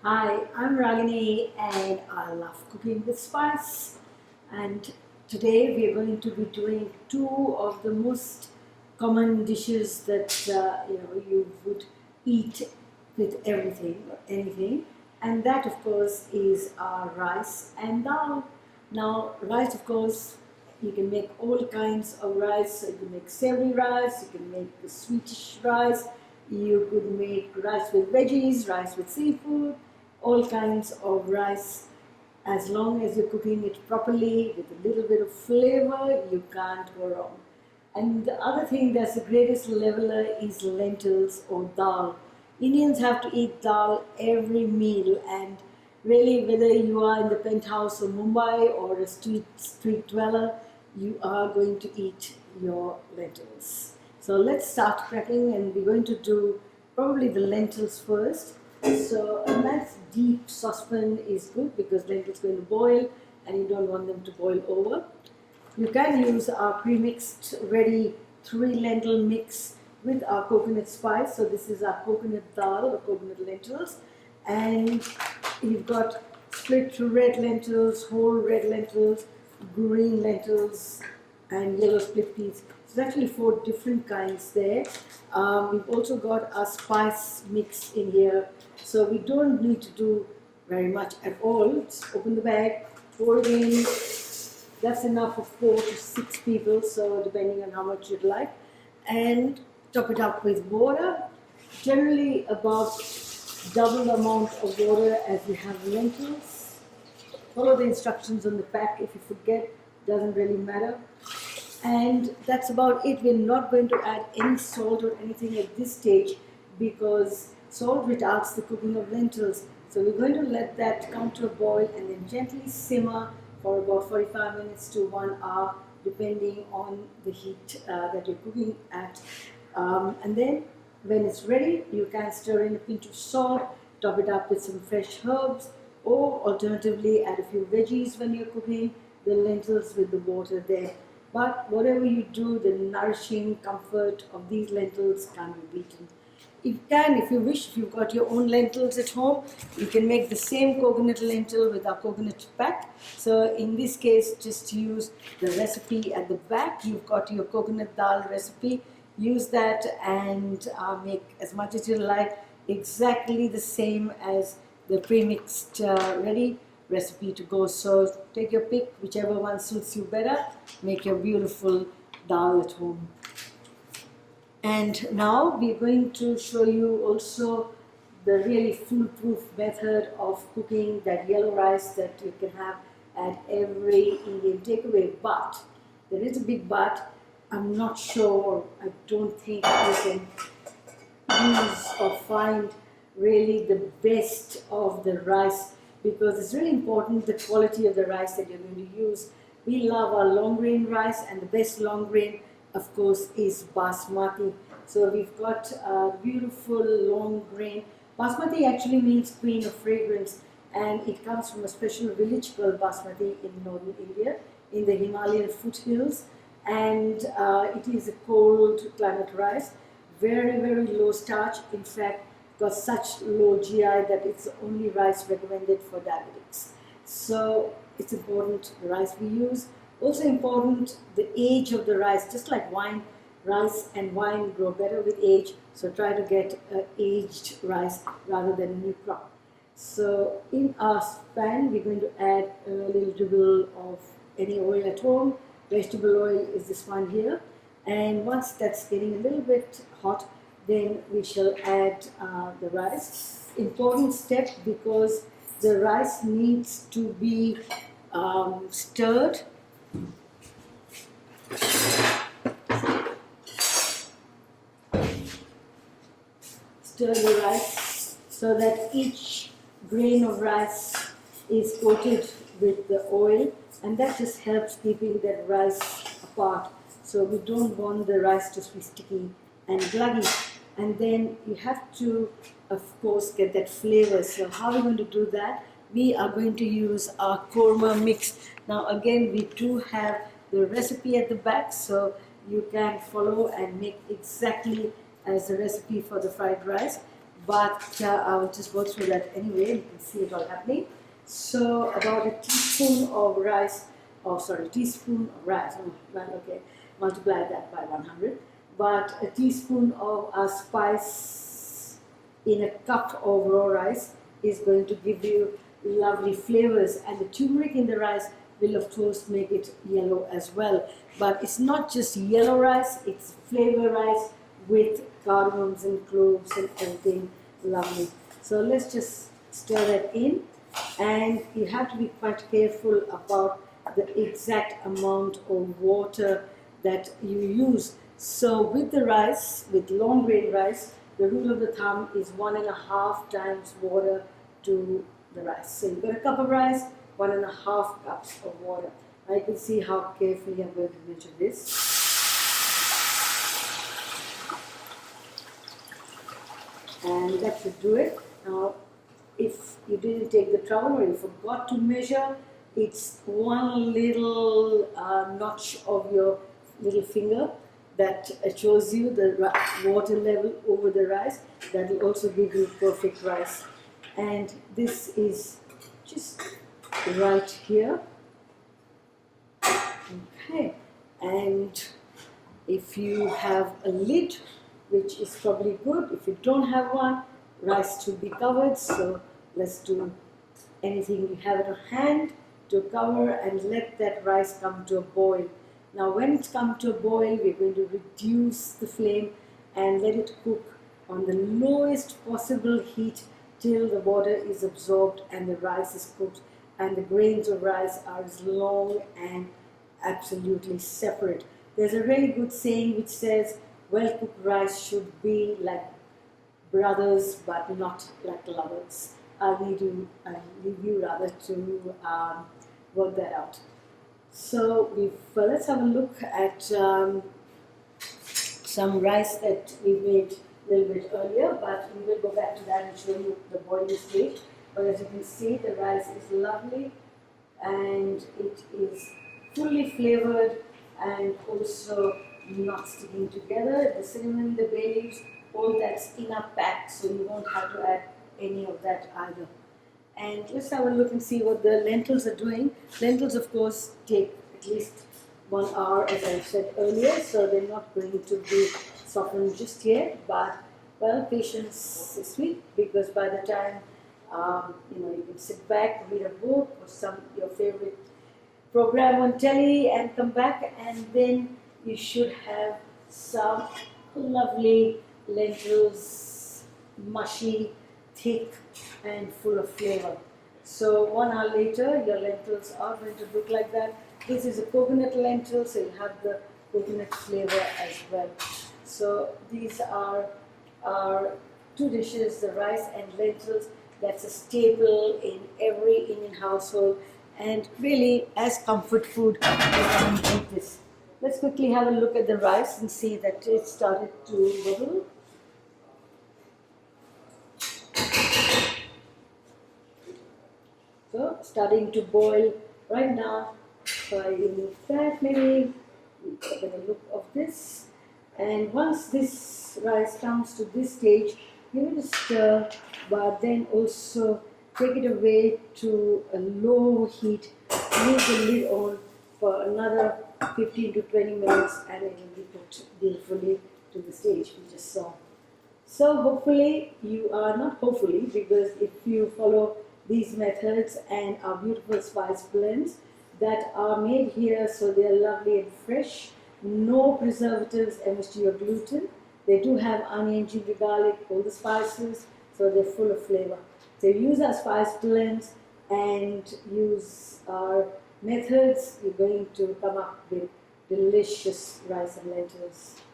Hi, I'm Ragini and I love cooking with spice. And today we are going to be doing two of the most common dishes that you would eat with everything or anything, and that of course is rice and dal. Now, rice, of course, you can make all kinds of rice. So you can make savory rice, you can make the sweetish rice, you could make rice with veggies, rice with seafood, all kinds of rice. As long as you're cooking it properly with a little bit of flavor, you can't go wrong. And the other thing that's the greatest leveler is lentils or dal. Indians have to eat dal every meal, and really, whether you are in the penthouse of Mumbai or a street dweller, you are going to eat your lentils. So let's start prepping, and we're going to do probably the lentils first. So a nice deep saucepan is good because lentils going to boil and you don't want them to boil over. You can use our pre-mixed ready 3 lentil mix with our coconut spice. So this is our coconut dal or coconut lentils, and you've got split red lentils, whole red lentils, green lentils, and yellow split peas. So it's actually 4 different kinds there. We've also got our spice mix in here, so we don't need to do very much at all. Just open the bag, pour it in. That's enough for 4 to 6 people, so depending on how much you'd like, and top it up with water. Generally about double the amount of water as you have lentils. Follow the instructions on the pack. If you forget, doesn't really matter. And that's about it. We're not going to add any salt or anything at this stage because salt retards the cooking of lentils. So we're going to let that come to a boil and then gently simmer for about 45 minutes to 1 hour, depending on the heat that you're cooking at. And then when it's ready, you can stir in a pinch of salt, top it up with some fresh herbs, or alternatively add a few veggies when you're cooking the lentils with the water there. But whatever you do, the nourishing comfort of these lentils can't be beaten. If you wish, if you've got your own lentils at home, you can make the same coconut lentil with our coconut pack. So in this case, just use the recipe at the back. You've got your coconut dal recipe. Use that and make as much as you like, exactly the same as the pre-mixed ready recipe to go. So take your pick, whichever one suits you better. Make your beautiful dal at home. And now we're going to show you also the really foolproof method of cooking that yellow rice that you can have at every Indian takeaway. But there is a big but. I'm not sure, I don't think you can use or find really the best of the rice, because it's really important the quality of the rice that you're going to use. We love our long grain rice, and the best long grain of course is basmati. So we've got beautiful long grain. Basmati actually means queen of fragrance, and it comes from a special village called Basmati in northern India in the Himalayan foothills, and it is a cold climate rice, very low starch. In fact, got such low GI that it's the only rice recommended for diabetics. So it's important the rice we use. Also important the age of the rice. Just like wine, rice and wine grow better with age. So try to get aged rice rather than new crop. So in our pan, we're going to add a little dribble of any oil at home. Vegetable oil is this one here. And once that's getting a little bit hot, then we shall add the rice. Important step, because the rice needs to be stirred. Stir the rice so that each grain of rice is coated with the oil, and that just helps keeping that rice apart. So we don't want the rice to be sticky and gluggy. And then you have to, of course, get that flavor. So how are we going to do that? We are going to use our korma mix. Now again, we do have the recipe at the back, so you can follow and make exactly as the recipe for the fried rice. but I will just go through that anyway. You can see it all happening. So about a teaspoon of rice, teaspoon of rice, well, okay, multiply that by 100, but a teaspoon of spice in a cup of raw rice is going to give you lovely flavors, and the turmeric in the rice will of course make it yellow as well. But it's not just yellow rice, it's flavor rice with cardamoms and cloves and everything lovely. So let's just stir that in, and you have to be quite careful about the exact amount of water that you use. So with the rice, with long grain rice, the rule of the thumb is 1.5 times water to the rice. So you've got a cup of rice, 1.5 cups of water. I can see how carefully I'm going to measure this. And that should do it. Now, if you didn't take the trouble or you forgot to measure, it's one little notch of your little finger that shows you the water level over the rice. That will also give you perfect rice. And this is just right here. Okay, and if you have a lid, which is probably good, if you don't have one, rice should be covered, so let's do anything we have at hand to cover and let that rice come to a boil. Now when it's come to a boil, we're going to reduce the flame and let it cook on the lowest possible heat till the water is absorbed and the rice is cooked and the grains of rice are as long and absolutely separate. There's a really good saying which says, well-cooked rice should be like brothers but not like lovers. I'll leave you rather to work that out. So let's have a look at some rice that we made a little bit earlier, but we will go back to that and show you the boiling stage. But as you can see, the rice is lovely and it is fully flavored and also not sticking together. The cinnamon, the bay leaves, all that's in a pack, so you won't have to add any of that either. And let's have a look and see what the lentils are doing. Lentils, of course, take at least 1 hour, as I said earlier, so they're not going to be softened just yet. But well, patience is sweet, because by the time you can sit back, read a book or your favorite program on telly, and come back, and then you should have some lovely lentils, mushy, thick and full of flavor. So 1 hour later, your lentils are going to look like that. This is a coconut lentil, so you have the coconut flavor as well. So these are our two dishes, the rice and lentils. That's a staple in every Indian household, and really as comfort food, you can eat this. Let's quickly have a look at the rice and see that it started to bubble. So starting to boil right now. So I remove that, maybe get a look of this. And once this rice comes to this stage, give it a stir, but then also take it away to a low heat. Leave the lid on for another 15 to 20 minutes, and it will be cooked beautifully to the stage we just saw. So hopefully you are not hopefully, because if you follow these methods and our beautiful spice blends that are made here, so they are lovely and fresh, no preservatives, MSG or gluten. They do have onion, ginger, garlic, all the spices, so they're full of flavor. So use our spice blends and use our methods, you're going to come up with delicious rice and lentils.